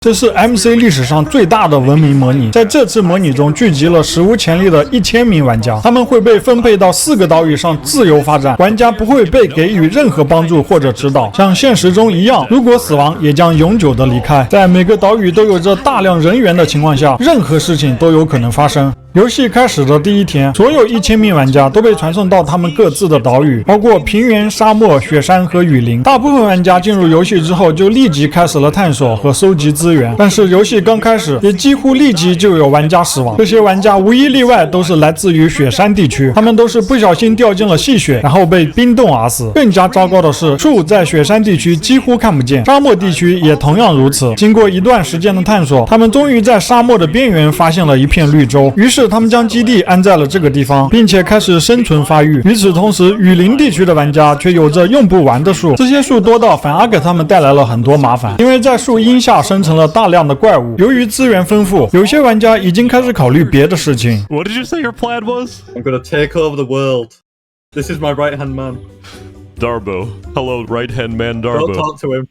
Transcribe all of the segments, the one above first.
这是 MC 历史上最大的文明模拟。在这次模拟中，聚集了史无前例的1000名玩家，他们会被分配到4个岛屿上自由发展，玩家不会被给予任何帮助或者指导，像现实中一样，如果死亡也将永久的离开。在每个岛屿都有着大量人员的情况下，任何事情都有可能发生。游戏开始的第一天，所有1000名玩家都被传送到他们各自的岛屿，包括平原、沙漠、雪山和雨林。大部分玩家进入游戏之后就立即开始了探索和搜集资源，但是游戏刚开始也几乎立即就有玩家死亡。这些玩家无一例外都是来自于雪山地区，他们都是不小心掉进了细雪，然后被冰冻而死。更加糟糕的是，树在雪山地区几乎看不见，沙漠地区也同样如此。经过一段时间的探索，他们终于在沙漠的边缘发现了一片绿洲，于是他们将基地安在了这个地方，并且开始生存发育。与此同时，雨林地区的玩家却有着用不完的树，这些树多到反而给他们带来了很多麻烦，因为在树荫下生成了大量的怪物。由于资源丰富，有些玩家已经开始考虑别的事情。 What did you say your plan was? I'm gonna take over the world. This is my right-hand man. Darbo. Hello, right-hand man Don't Darbo. talk to him.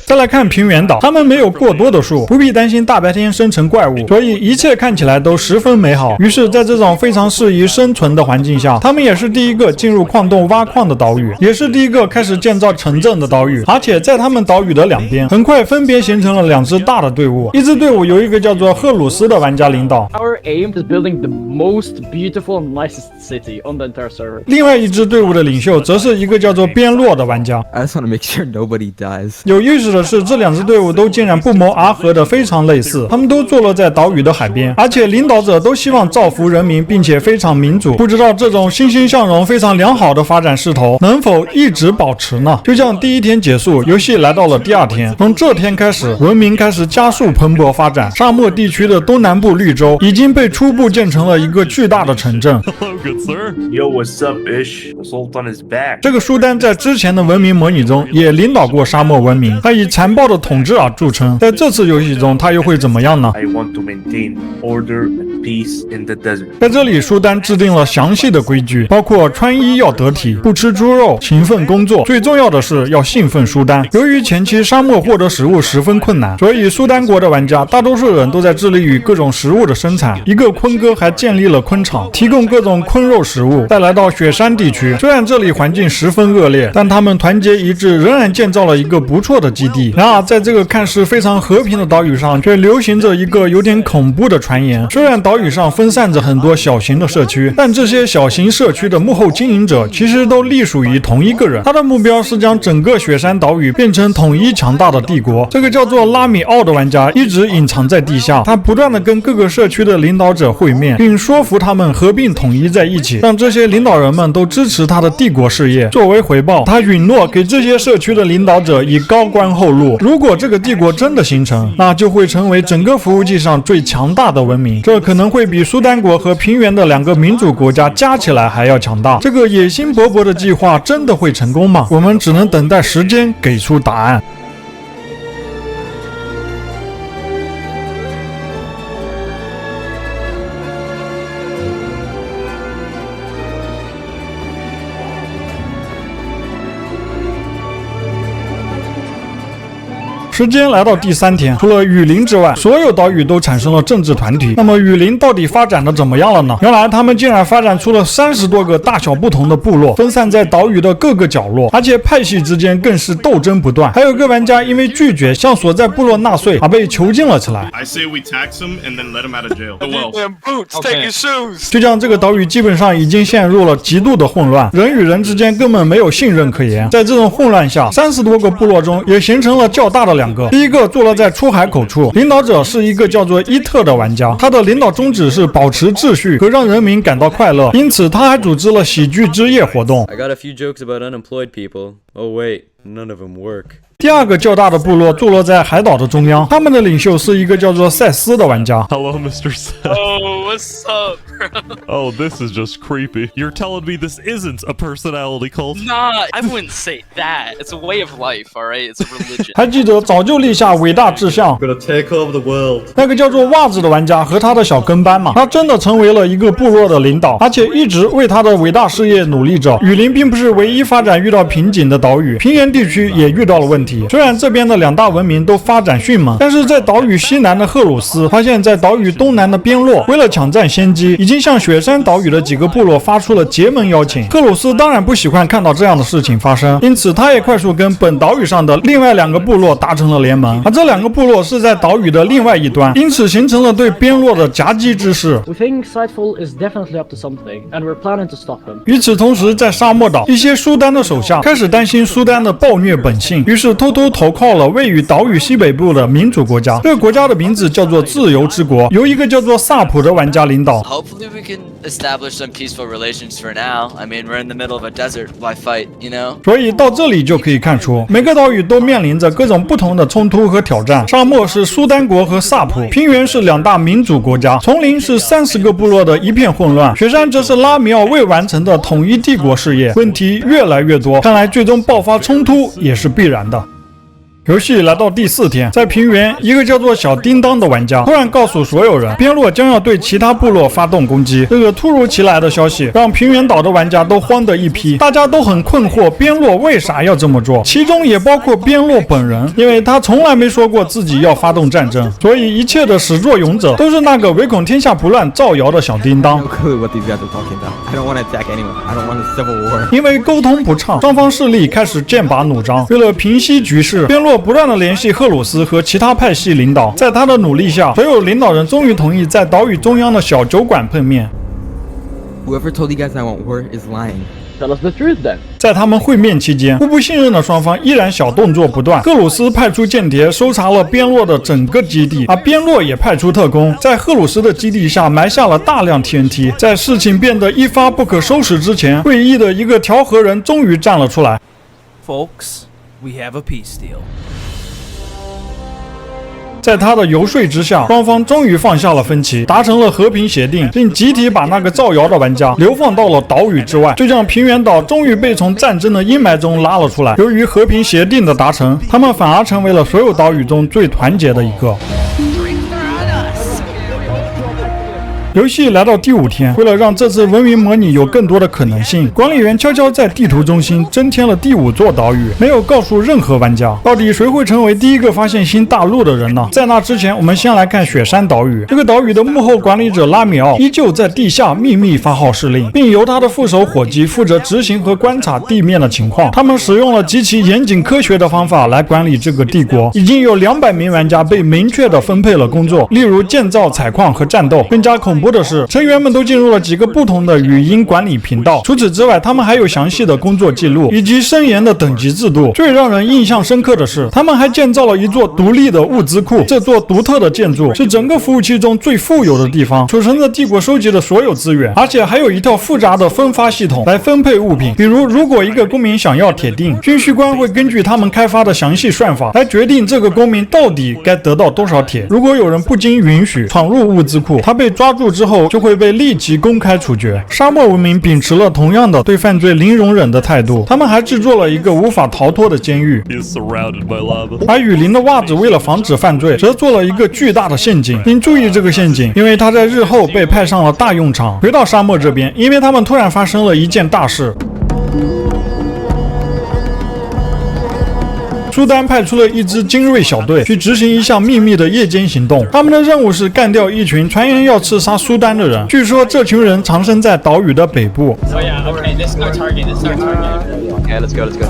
再来看平原岛，他们没有过多的树，不必担心大白天生成怪物，所以一切看起来都十分美好。于是在这种非常适宜生存的环境下，他们也是第一个进入矿洞挖矿的岛屿，也是第一个开始建造城镇的岛屿。而且在他们岛屿的两边，很快分别形成了2支大的队伍，一支队伍由一个叫做赫鲁斯的玩家领导， Our aim is building the most beautiful and nicest city on the entire server. 另外一支队伍的领袖则是一个叫做边洛的玩家。 I just want to make sure nobody dies. 有意思的是，这2支队伍都竟然不谋而合的非常类似，他们都坐落在岛屿的海边，而且领导者都希望造福人民，并且非常民主。不知道这种欣欣向荣、非常良好的发展势头能否一直保持呢？就像第一天结束，游戏来到了第2天，从这天开始，文明开始加速蓬勃发展。沙漠地区的东南部绿洲已经被初步建成了一个巨大的城镇。 Hello, good sir. Yo, what's up, Ish? The Sultan is back. 这个书丹在之前的文明模拟中也领导过沙漠文明，他以残暴的统治而著称。在这次游戏中，他又会怎么样呢？ I want to maintain order and peace in the desert. 在这里，书丹制定了详细的规矩，包括穿衣要得体，不吃猪肉，勤奋工作，最重要的是要信奉书丹。由于前期沙漠获得食物十分困难，所以苏丹国的玩家大多数人都在致力于各种食物的生产。一个昆哥还建立了昆场，提供各种昆肉食物。再来到雪山地区，虽然这里环境十分恶劣，但他们团结一致，仍然建造了一个不错的基地。然而，在这个看似非常和平的岛屿上，却流行着一个有点恐怖的传言。虽然岛屿上分散着很多小型的社区，但这些小型社区的幕后经营者其实都隶属于同一个人，他的目标是将整个雪山岛屿变成统一强大的帝国。这个叫做拉米奥的玩家一直隐藏在地下，他不断的跟各个社区的领导者会面，并说服他们合并统一在一起，让这些领导人们都支持他的帝国事业。作为回报，他允诺给这些社区的领导者以高官厚禄。如果这个帝国真的形成，那就会成为整个服务器上最强大的文明，这可能会比苏丹国和平原的2个民主国家加起来还要强大。这个野心勃勃的计划真的会成功吗？我们只能等待时间给出答案。时间来到第3天，除了雨林之外，所有岛屿都产生了政治团体。那么雨林到底发展的怎么样了呢？原来他们竟然发展出了30多个大小不同的部落，分散在岛屿的各个角落，而且派系之间更是斗争不断。还有个玩家因为拒绝向所在部落纳税而被囚禁了起来。 I say we tax him and then let him out of jail. Them boots, take your shoes. 就像这个岛屿基本上已经陷入了极度的混乱，人与人之间根本没有信任可言。在这种混乱下，30多个部落中也形成了较大的2个。第一个坐落在出海口处，领导者是一个叫做伊特的玩家，他的领导宗旨是保持秩序和让人民感到快乐，因此他还组织了喜剧之夜活动。 I got a few jokes about unemployed people. Oh wait, none of them work. 第2个较大的部落坐落在海岛的中央，他们的领袖是一个叫做赛斯的玩家。 Hello, Mr. Seth. Oh, what's up, bro? Oh, this is just creepy. You're telling me this isn't a personality cult? Nah, I wouldn't say that. It's a way of life, alright? It's a religion. 还记得早就立下伟大志向 I'm gonna take over the world. 那个叫做袜子的玩家和他的小跟班嘛，他真的成为了一个部落的领导，而且一直为他的伟大事业努力着。雨林并不是唯一发展遇到瓶颈的岛屿，平原地区也遇到了问题。题。虽然这边的两大文明都发展迅猛，但是在岛屿西南的赫鲁斯发现，在岛屿东南的边洛，为了抢占先机，已经向雪山岛屿的几个部落发出了结盟邀请。赫鲁斯当然不喜欢看到这样的事情发生，因此他也快速跟本岛屿上的另外2个部落达成了联盟，而这2个部落是在岛屿的另外一端，因此形成了对边洛的夹击之势。 We think Sightful is definitely up to something, and we're planning to stop him. 与此同时，在沙漠岛，一些苏丹的手下开始担心苏丹的暴虐本性，于是偷偷投靠了位于岛屿西北部的民主国家。这个国家的名字叫做自由之国，由一个叫做萨普的玩家领导。 Hopefully we can establish some peaceful relations for now. I mean, we're in the middle of a desert. Why fight, you know? 所以到这里就可以看出，每个岛屿都面临着各种不同的冲突和挑战。沙漠是苏丹国和萨普，平原是2大民主国家，丛林是30个部落的一片混乱，雪山则是拉米奥未完成的统一帝国事业。问题越来越多，看来最终爆发冲突也是必然的。 游戏来到第4天，在平原，一个叫做小叮当的玩家突然告诉所有人，边洛将要对其他部落发动攻击。这个突如其来的消息让平原岛的玩家都慌得一批，大家都很困惑，边洛为啥要这么做？其中也包括边洛本人，因为他从来没说过自己要发动战争，所以一切的始作俑者都是那个唯恐天下不乱造谣的小叮当。 No clue what these guys are talking about. I don't want to attack anyone. I don't want a civil war. 因为沟通不畅，双方势力开始剑拔弩张。为了平息局势，边洛不断的联系赫鲁斯和其他派系领导，在他的努力下，所有领导人终于同意在岛屿中央的小酒馆碰面。 Whoever told you guys I want war is lying. Tell us the truth then. 在他们会面期间，互不信任的双方依然小动作不断。赫鲁斯派出间谍搜查了边洛的整个基地，而边洛也派出特工，在赫鲁斯的基地下埋下了大量 TNT。在事情变得一发不可收拾之前，会议的一个调和人终于站了出来。 Folks, we have a peace deal. 在他的游说之下，双方终于放下了分歧，达成了和平协定，并集体把那个造谣的玩家流放到了岛屿之外。就这样，平原岛终于被从战争的阴霾中拉了出来。由于和平协定的达成，他们反而成为了所有岛屿中最团结的一个。 游戏来到第5天，为了让这次文明模拟有更多的可能性，管理员悄悄在地图中心增添了第5座岛屿，没有告诉任何玩家。到底谁会成为第一个发现新大陆的人呢？在那之前，我们先来看雪山岛屿。这个岛屿的幕后管理者拉米奥依旧在地下秘密发号施令，并由他的副手伙计负责执行和观察地面的情况。他们使用了极其严谨科学的方法来管理这个帝国。已经有200名玩家被明确的分配了工作，例如建造、采矿和战斗。更加恐怖的是，成员们都进入了几个不同的语音管理频道。除此之外，他们还有详细的工作记录以及森严的等级制度。最让人印象深刻的是，他们还建造了一座独立的物资库。这座独特的建筑是整个服务器中最富有的地方，储存着帝国收集的所有资源，而且还有一套复杂的分发系统来分配物品。比如，如果一个公民想要铁锭，军需官会根据他们开发的详细算法来决定这个公民到底该得到多少铁。如果有人不经允许闯入物资库，他被抓住之后就会被立即公开处决。沙漠文明秉持了同样的对犯罪零容忍的态度，他们还制作了一个无法逃脱的监狱。He is surrounded by lava. 而雨林的袜子为了防止犯罪，则做了一个巨大的陷阱。请注意这个陷阱，因为它在日后被派上了大用场。回到沙漠这边，因为他们突然发生了一件大事。苏丹派出了一支精锐小队去执行一项秘密的夜间行动，他们的任务是干掉一群传言要刺杀苏丹的人。据说这群人藏身在岛屿的北部。 Oh yeah, okay, this is our target, this is our target. Okay, let's go, let's go.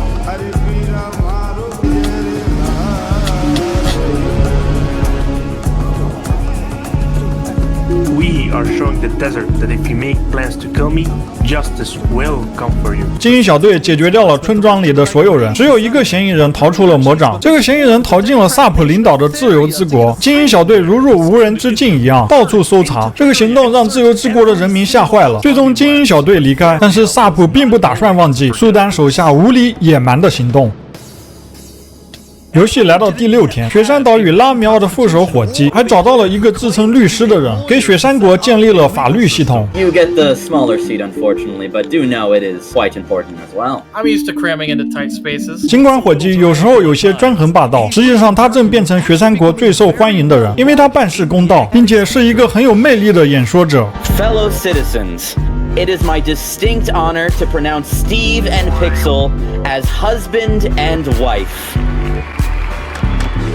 We are showing the desert that if you make plans to kill me, justice will come for you. 精英小队解决掉了村庄里的所有人，只有一个嫌疑人逃出了魔掌。这个嫌疑人逃进了萨普领导的自由之国。精英小队如入无人之境一样，到处搜查。这个行动让自由之国的人民吓坏了。最终，精英小队离开，但是萨普并不打算忘记苏丹手下无理野蛮的行动。 游戏来到第6天，雪山岛屿拉米奥的副手伙计还找到了一个自称律师的人，给雪山国建立了法律系统。 You get the smaller seat, unfortunately, but do know it is quite important as well. I'm used to cramming into tight spaces. 尽管伙计有时候有些专横霸道，实际上他正变成雪山国最受欢迎的人，因为他办事公道，并且是一个很有魅力的演说者。 Fellow citizens, it is my distinct honor to pronounce Steve and Pixel as husband and wife.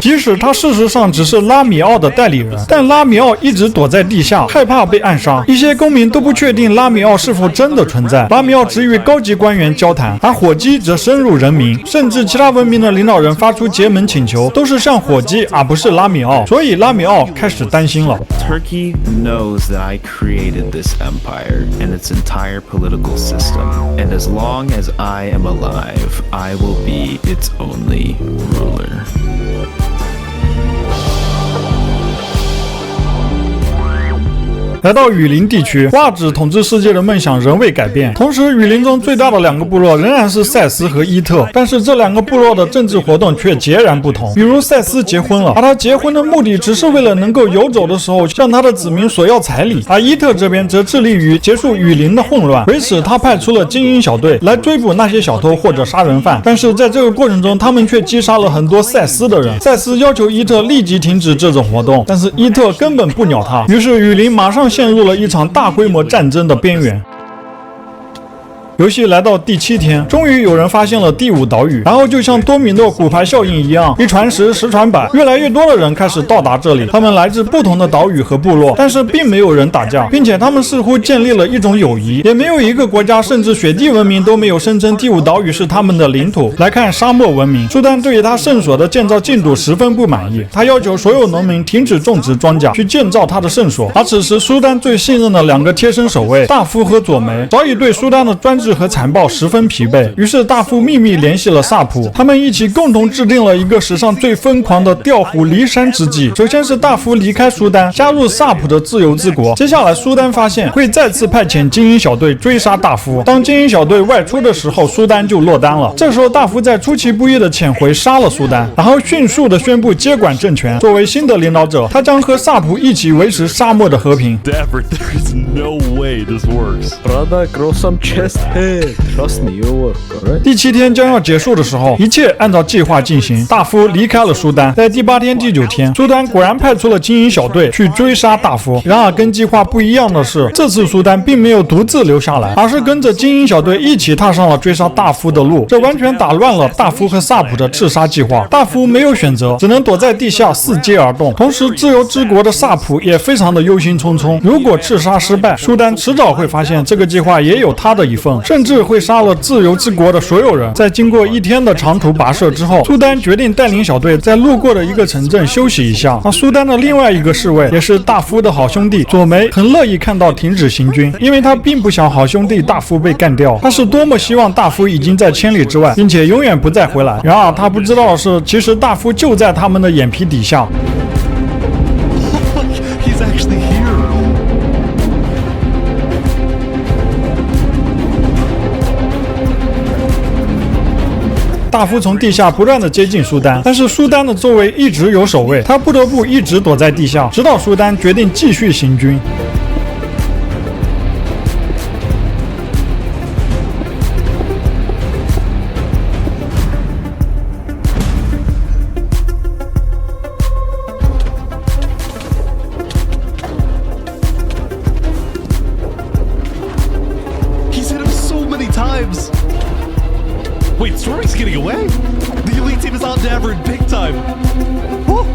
即使他事实上只是拉米奥的代理人，但拉米奥一直躲在地下，害怕被暗杀。一些公民都不确定拉米奥是否真的存在。拉米奥只与高级官员交谈，而火鸡则深入人民，甚至其他文明的领导人发出结盟请求，都是向火鸡而不是拉米奥。所以拉米奥开始担心了。 Turkey knows that I created this empire and its entire political system, and as long as I am alive, I will be its only ruler. 来到雨林地区，袜子统治世界的梦想仍未改变。同时，雨林中最大的2个部落仍然是塞斯和伊特，但是这2个部落的政治活动却截然不同。比如塞斯结婚了，而他结婚的目的只是为了能够游走的时候向他的子民索要彩礼，而伊特这边则致力于结束雨林的混乱。为此，他派出了精英小队来追捕那些小偷或者杀人犯，但是在这个过程中，他们却击杀了很多塞斯的人。塞斯要求伊特立即停止这种活动，但是伊特根本不鸟他，于是雨林马上陷入了一场大规模战争的边缘。游戏来到第7天，终于有人发现了第5岛屿，然后就像多米诺骨牌效应一样，一传十，十传百，越来越多的人开始到达这里。他们来自不同的岛屿和部落，但是并没有人打架，并且他们似乎建立了一种友谊。也没有一个国家，甚至雪地文明都没有声称第5岛屿是他们的领土。来看沙漠文明，苏丹对于他圣所的建造进度十分不满意，他要求所有农民停止种植庄稼，去建造他的圣所。而此时，苏丹最信任的2个贴身守卫大夫和左梅早已对苏丹的专制和残暴十分疲惫，于是大夫秘密联系了萨普，他们一起共同制定了一个史上最疯狂的调虎离山之计。首先是大夫离开苏丹，加入萨普的自由之国。接下来苏丹发现会再次派遣精英小队追杀大夫，当精英小队外出的时候，苏丹就落单了。这时候大夫在出其不意的潜回杀了苏丹，然后迅速的宣布接管政权。作为新的领导者，他将和萨普一起维持沙漠的和平。 Dapper, there is no way this works. Brother, grow some chest hair. Trust me, you'll work, alright? 第7天将要结束的时候，一切按照计划进行。大夫离开了苏丹，在第8天、第9天，苏丹果然派出了精英小队去追杀大夫。然而跟计划不一样的是，这次苏丹并没有独自留下来，而是跟着精英小队一起踏上了追杀大夫的路。这完全打乱了大夫和萨普的刺杀计划。大夫没有选择，只能躲在地下伺机而动。同时，自由之国的萨普也非常的忧心忡忡。如果刺杀失败，苏丹迟早会发现这个计划也有他的一份，甚至会杀了自由之国的所有人。在经过1天的长途跋涉之后，苏丹决定带领小队在路过的一个城镇休息一下。而苏丹的另外一个侍卫，也是大夫的好兄弟左梅，很乐意看到停止行军，因为他并不想好兄弟大夫被干掉。他是多么希望大夫已经在千里之外，并且永远不再回来。然而他不知道的是，其实大夫就在他们的眼皮底下。He's actually here. 大夫从地下不断的接近苏丹，但是苏丹的周围一直有守卫，他不得不一直躲在地下，直到苏丹决定继续行军。He's hit him so many times. Wait, Stormy's getting away? The elite team is on Dapper in big time. Woo. Oh.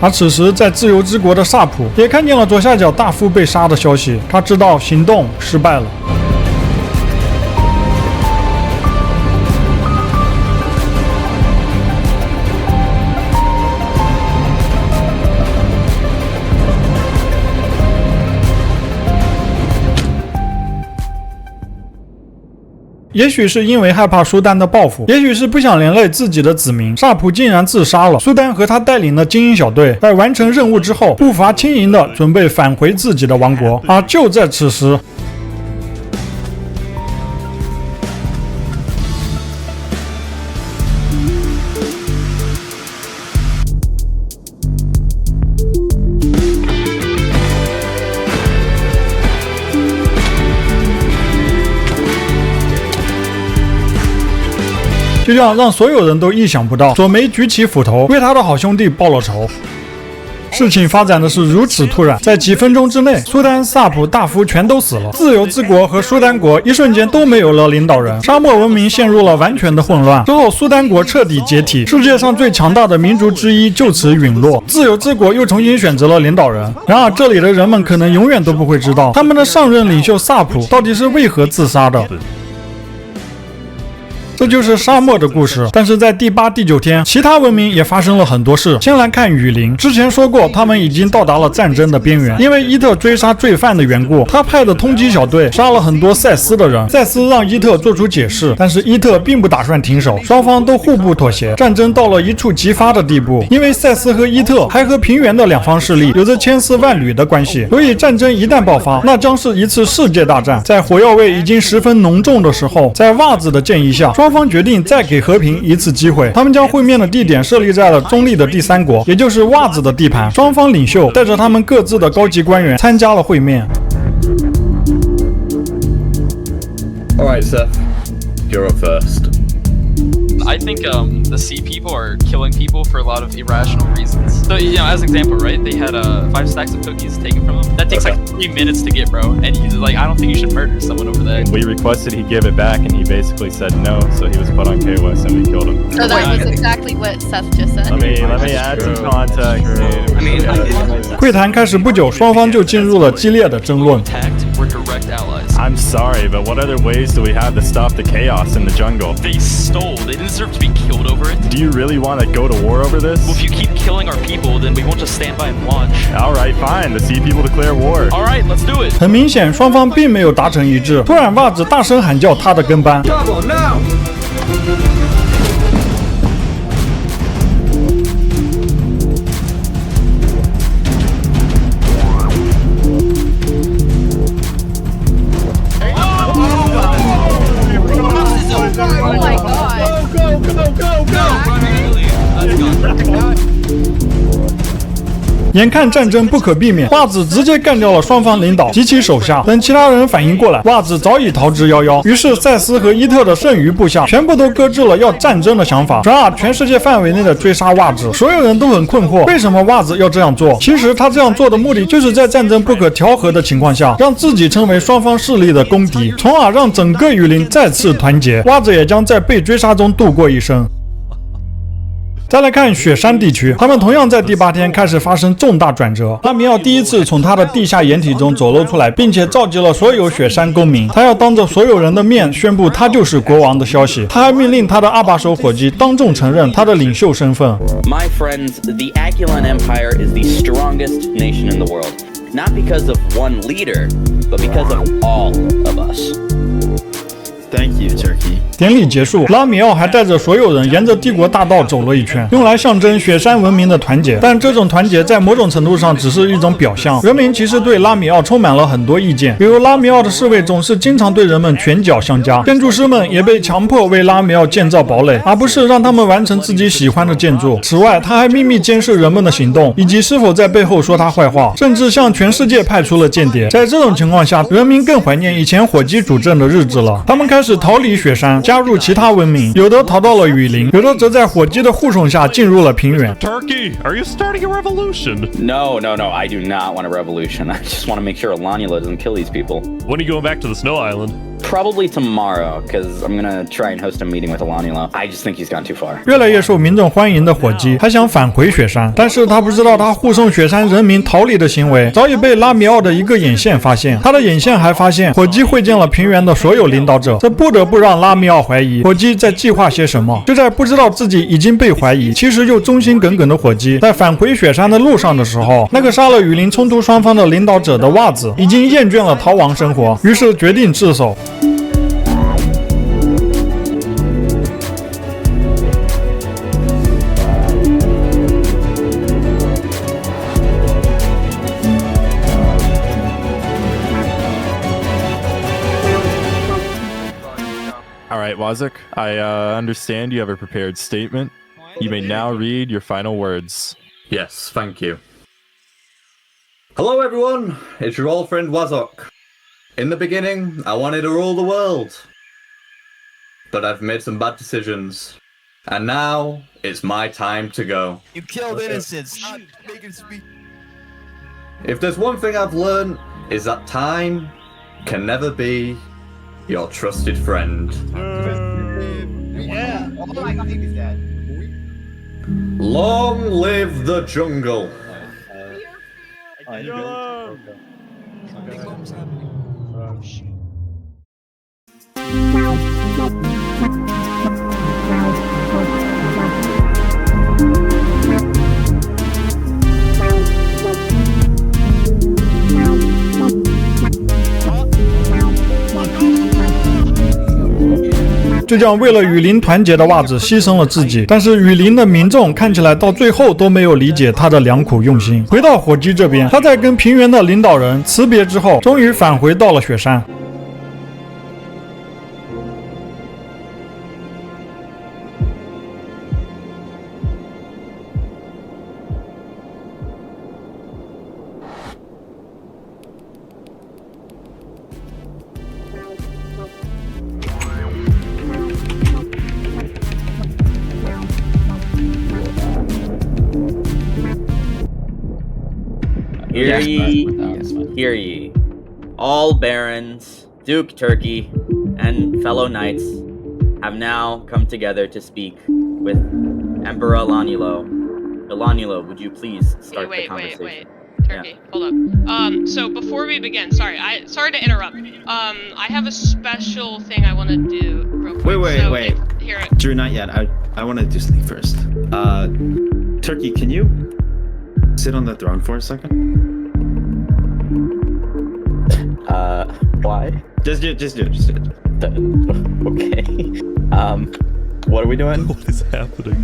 而此时，在自由之国的萨普也看见了左下角大夫被杀的消息，他知道行动失败了。也许是因为害怕苏丹的报复，也许是不想连累自己的子民，萨普竟然自杀了。苏丹和他带领的精英小队在完成任务之后，步伐轻盈的准备返回自己的王国。而就在此时，就这样让所有人都意想不到，佐梅举起斧头为他的好兄弟报了仇。事情发展的是如此突然，在几分钟之内，苏丹、萨普、大夫全都死了，自由之国和苏丹国一瞬间都没有了领导人，沙漠文明陷入了完全的混乱。之后，苏丹国彻底解体，世界上最强大的民族之一就此陨落，自由之国又重新选择了领导人。然而，这里的人们可能永远都不会知道，他们的上任领袖萨普到底是为何自杀的。这就是沙漠的故事，但是在第8、第9天，其他文明也发生了很多事。先来看雨林，之前说过，他们已经到达了战争的边缘，因为伊特追杀罪犯的缘故，他派的通缉小队杀了很多赛斯的人。赛斯让伊特做出解释，但是伊特并不打算停手，双方都互不妥协，战争到了一触即发的地步。因为赛斯和伊特还和平原的两方势力有着千丝万缕的关系，所以战争一旦爆发，那将是一次世界大战。在火药味已经十分浓重的时候，在袜子的建议下，双方决定再给和平一次机会。他们将会面的地点设立在了中立的第3国，也就是袜子的地盘。双方领袖带着他们各自的高级官员参加了会面。All right, Seth, you're up first. I think the sea people are killing people for a lot of irrational reasons. So, as an example, right? They had 5 stacks of cookies taken from them. That takes like 3 minutes to get, bro. And I don't think you should murder someone over there. We requested he give it back, and he basically said no, so he was put on KOS and we killed him. So that was exactly what Seth just said. Let me add some context. Dude. 会谈开始不久，双方就进入了激烈的争论。 We're direct allies. I'm sorry, but what other ways do we have to stop the chaos in the jungle? They stole. They didn't deserve to be killed over it. Do you really want to go to war over this? Well, if you keep killing our people, then we won't just stand by and watch. All right, fine. The sea people declare war. All right, let's do it. 很明显，双方并没有达成一致。突然，袜子大声喊叫他的跟班。 Oh my god. Go. 眼看战争不可避免，袜子直接干掉了双方领导及其手下。等其他人反应过来，袜子早已逃之夭夭。于是赛斯和伊特的剩余部下全部都搁置了要战争的想法，转而全世界范围内的追杀袜子。所有人都很困惑，为什么袜子要这样做？其实他这样做的目的，就是在战争不可调和的情况下，让自己成为双方势力的公敌，从而让整个雨林再次团结。袜子也将在被追杀中度过一生。 再来看雪山地区，他们同样在第8天开始发生重大转折。拉米奥第一次从他的地下掩体中走露出来，并且召集了所有雪山公民。他要当着所有人的面宣布他就是国王的消息。他还命令他的阿把手伙计当众承认他的领袖身份。My friends, the Aculan Empire is the strongest nation in the world, not because of one leader, but because of all of us. Thank you, Turkey. 典礼结束，拉米奥还带着所有人沿着帝国大道走了一圈，用来象征雪山文明的团结。但这种团结在某种程度上只是一种表象。人民其实对拉米奥充满了很多意见，比如拉米奥的侍卫总是经常对人们拳脚相加，建筑师们也被强迫为拉米奥建造堡垒，而不是让他们完成自己喜欢的建筑。此外，他还秘密监视人们的行动，以及是否在背后说他坏话，甚至向全世界派出了间谍。在这种情况下，人民更怀念以前火鸡主政的日子了。他们开始逃离雪山，加入其他文明，有的逃到了雨林，有的则在火鸡的护送下进入了平原。 Turkey, are you starting a revolution? No, I do not want a revolution. I just want to make sure Alanula doesn't kill these people. When are you going back to the Snow Island? Probably tomorrow, because I'm gonna try and host a meeting with Alanula. I just think he's gone too far. 越来越受民众欢迎的火鸡，还想返回雪山，但是他不知道他护送雪山人民逃离的行为早已被拉米奥的一个眼线发现。他的眼线还发现火鸡会见了平原的所有领导者，这不得不让拉米奥怀疑火鸡在计划些什么。就在不知道自己已经被怀疑，其实又忠心耿耿的火鸡，在返回雪山的路上的时候，那个杀了雨林冲突双方的领导者的袜子已经厌倦了逃亡生活，于是决定自首。 All right, Wazuk, I understand you have a prepared statement. You may now read your final words. Yes, thank you. Hello everyone, it's your old friend Wazok. In the beginning, I wanted to rule the world. But I've made some bad decisions. And now it's my time to go. You killed innocents. Stop making speech. If there's one thing I've learned, is that time can never be your trusted friend. Yeah. Oh my God, he's dead. Long live the jungle.就这样为了雨林团结的袜子牺牲了自己，但是雨林的民众看起来到最后都没有理解他的良苦用心。回到火鸡这边，他在跟平原的领导人辞别之后，终于返回到了雪山。Hear ye, hear ye. All barons, Duke Turkey, and fellow knights have now come together to speak with Emperor Alanulo. Alanulo, would you please start the conversation? Wait. Turkey, hold up. So before we begin, sorry to interrupt. I have a special thing I want to do real quick. Wait. Drew, not yet. I want to do something first. Turkey, can you sit on the throne for a second? Why? Just do it. Okay. What are we doing? What is happening?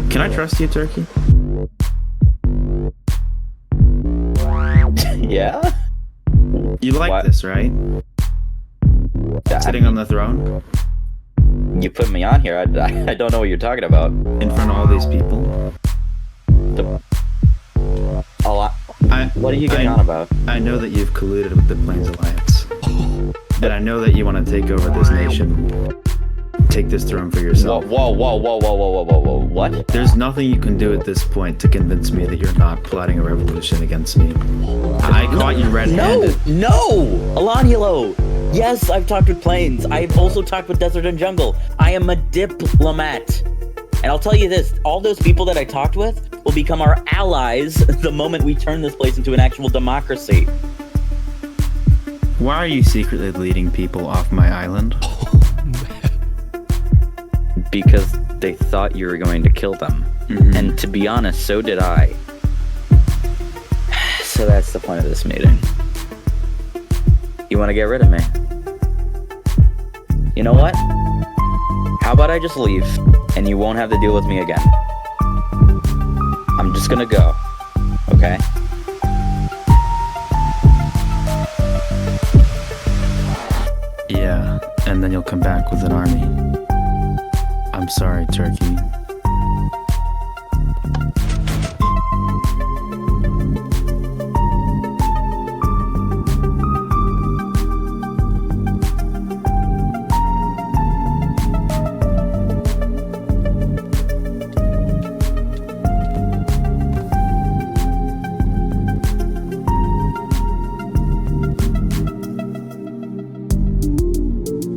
Can I trust you, Turkey? Yeah? You like this, right? Sitting on the throne? You put me on here. I don't know what you're talking about. In front of all these people? What are you getting on about? I know that you've colluded with the Plains Alliance. And I know that you want to take over this nation. Take this throne for yourself. Whoa. What? There's nothing you can do at this point to convince me that you're not plotting a revolution against me. I caught you red-handed. No! Alanulo! Yes, I've talked with Plains. I've also talked with Desert and Jungle. I am a diplomat. And I'll tell you this, all those people that I talked with will become our allies the moment we turn this place into an actual democracy. Why are you secretly leading people off my island? Because they thought you were going to kill them. And to be honest, so did I. So that's the point of this meeting. You want to get rid of me? You know what? How about I just leave, and you won't have to deal with me again? I'm just gonna go, okay? Yeah, and then you'll come back with an army. I'm sorry, Turkey.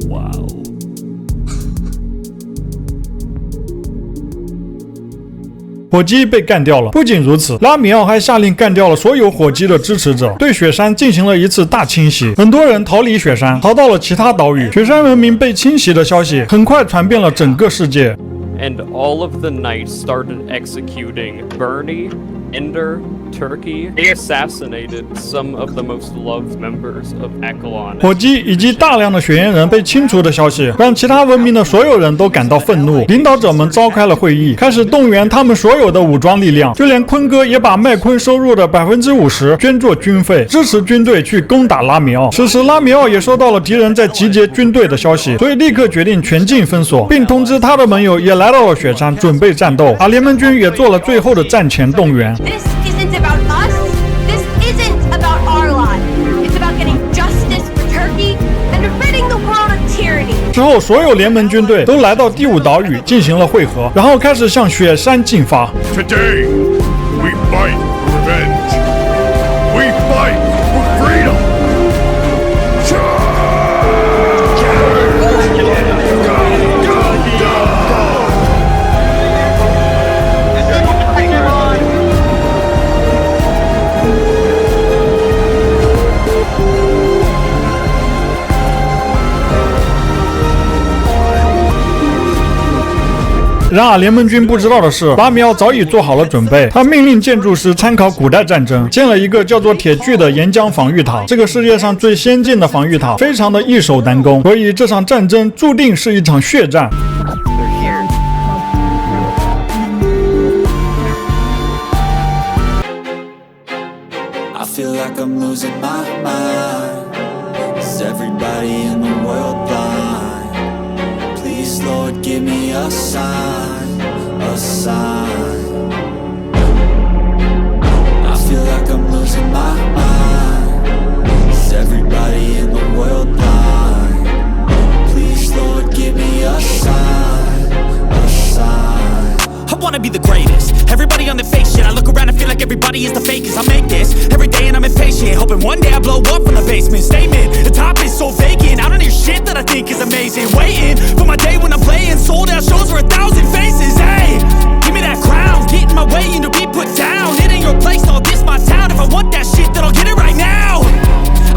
Wow. 火鸡被干掉了。不仅如此，拉米奥还下令干掉了所有火鸡的支持者，对雪山进行了一次大清洗。很多人逃离雪山，逃到了其他岛屿。雪山文明被清洗的消息很快传遍了整个世界。And all of the knights started executing Bernie, Ender, Turkey. They assassinated some of the most loved members of Akalon. 火鸡以及大量的雪原人被清除的消息，让其他文明的所有人都感到愤怒。领导者们召开了会议，开始动员他们所有的武装力量，就连坤哥也把麦昆收入的50%捐作军费，支持军队去攻打拉米奥。此时，拉米奥也收到了敌人在集结军队的消息，所以立刻决定全境封锁，并通知他的盟友也来到了雪山，准备战斗。而联盟军也做了最后的战前动员。Isn't about us. This isn't about our lot. It's about getting justice for Turkey and ridding the world of tyranny. 之后，所有联盟军队都来到第5岛屿进行了汇合，然后开始向雪山进发。Today, we fight for revenge. We fight for freedom. Go! 然而，联盟军不知道的是，拉米奥早已做好了准备。他命令建筑师参考古代战争，建了一个叫做铁巨的岩浆防御塔。这个世界上最先进的防御塔，非常的易守难攻，所以这场战争注定是一场血战。I feel like I'm losing my mind. Is everybody in the world blind? Please, Lord, give me a sign, a sign. I feel like I'm losing my mind. Is everybody in the world blind? Please, Lord, give me a sign, a sign. I wanna be the greatest. Everybody on the fake shit. I look around and feel like everybody is the fakest. I make this every day and I'm impatient, hoping one day I blow up from the basement. Statement, the top is so vacant. I don't hear shit that I think is amazing. Waiting for my day when I'm playing sold out shows for 1,000 faces. Hey, give me that crown, get in my way and to be put down. It ain't your place, no, this my town. If I want that shit, then I'll get it right now.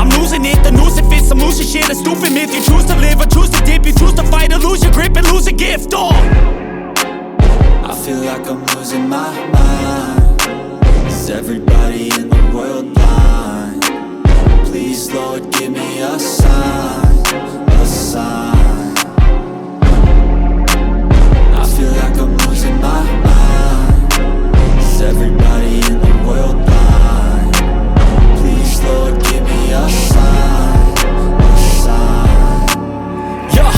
I'm losing it, the noose it fits. I'm losing shit, a stupid myth. You choose to live or choose to dip. You choose to fight or lose your grip and lose a gift. I feel like I'm losing my mind. Is everybody in the world blind? Please, Lord, give me a sign, a sign. I feel like I'm losing my mind. Is everybody in the world blind? Please, Lord, give me a sign, a sign. Yeah,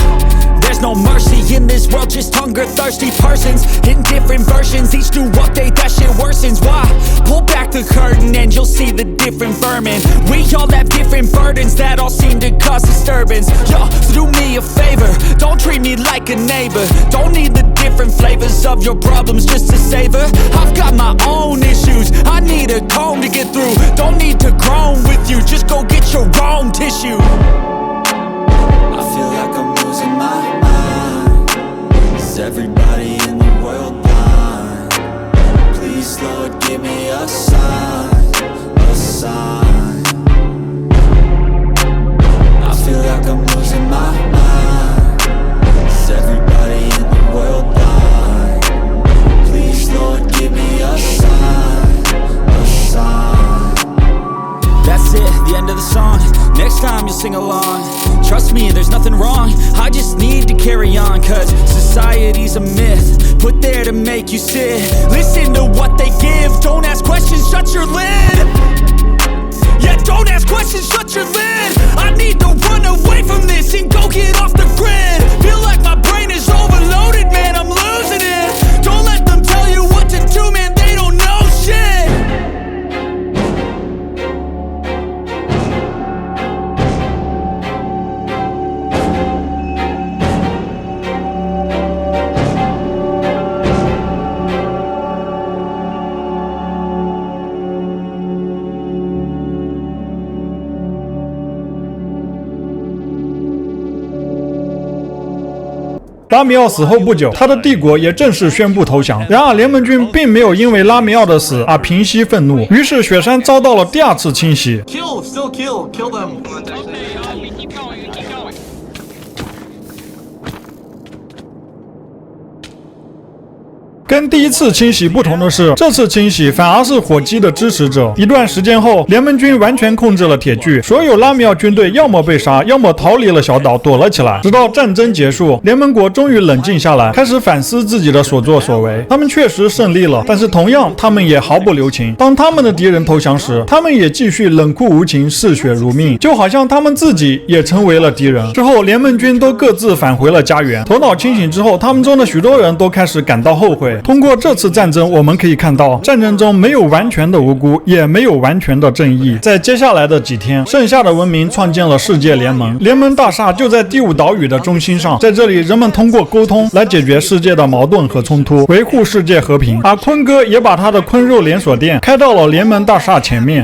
there's no mercy in this world, just hunger, thirsty persons in different versions. Each new update, that shit worsens. Why? Pull back the curtain and you'll see the different vermin. We all have different burdens that all seem to cause disturbance. Yo, so do me a favor, don't treat me like a neighbor. Don't need the different flavors of your problems just to savor. I've got my own issues, I need a comb to get through. Don't need to groan with you, just go get your own tissue. I feel like I'm losing my mind. Is everybody in the world blind? Please, Lord, give me a sign, a sign. I feel like I'm losing my mind. Is everybody in the world blind? Please, Lord, give me a sign, a sign. That's it, the end of the song. Next time you'll sing along. Trust me, there's nothing wrong. I just need to carry on, cause society's a myth put there to make you sit. Listen to what they give. Don't ask questions, shut your lid. Yeah, don't ask questions, shut your lid. I need to run away from this and go get off the grid. Feel like my brain is overloaded, man, I'm losing it. Don't let them tell you what to do, man, they don't know shit.拉米奥死后不久，他的帝国也正式宣布投降。然而，联盟军并没有因为拉米奥的死而平息愤怒，于是雪山遭到了第2次清洗。 Kill, still kill them.跟第1次清洗不同的是，这次清洗反而是火鸡的支持者。一段时间后，联盟军完全控制了铁巨，所有拉米奥军队要么被杀，要么逃离了小岛，躲了起来。直到战争结束，联盟国终于冷静下来，开始反思自己的所作所为。他们确实胜利了，但是同样，他们也毫不留情。当他们的敌人投降时，他们也继续冷酷无情，嗜血如命，就好像他们自己也成为了敌人。之后，联盟军都各自返回了家园。头脑清醒之后，他们中的许多人都开始感到后悔。通过这次战争，我们可以看到，战争中没有完全的无辜，也没有完全的正义。在接下来的几天，剩下的文明创建了世界联盟，联盟大厦就在第5岛屿的中心上，在这里，人们通过沟通来解决世界的矛盾和冲突，维护世界和平。而坤哥也把他的坤肉连锁店开到了联盟大厦前面。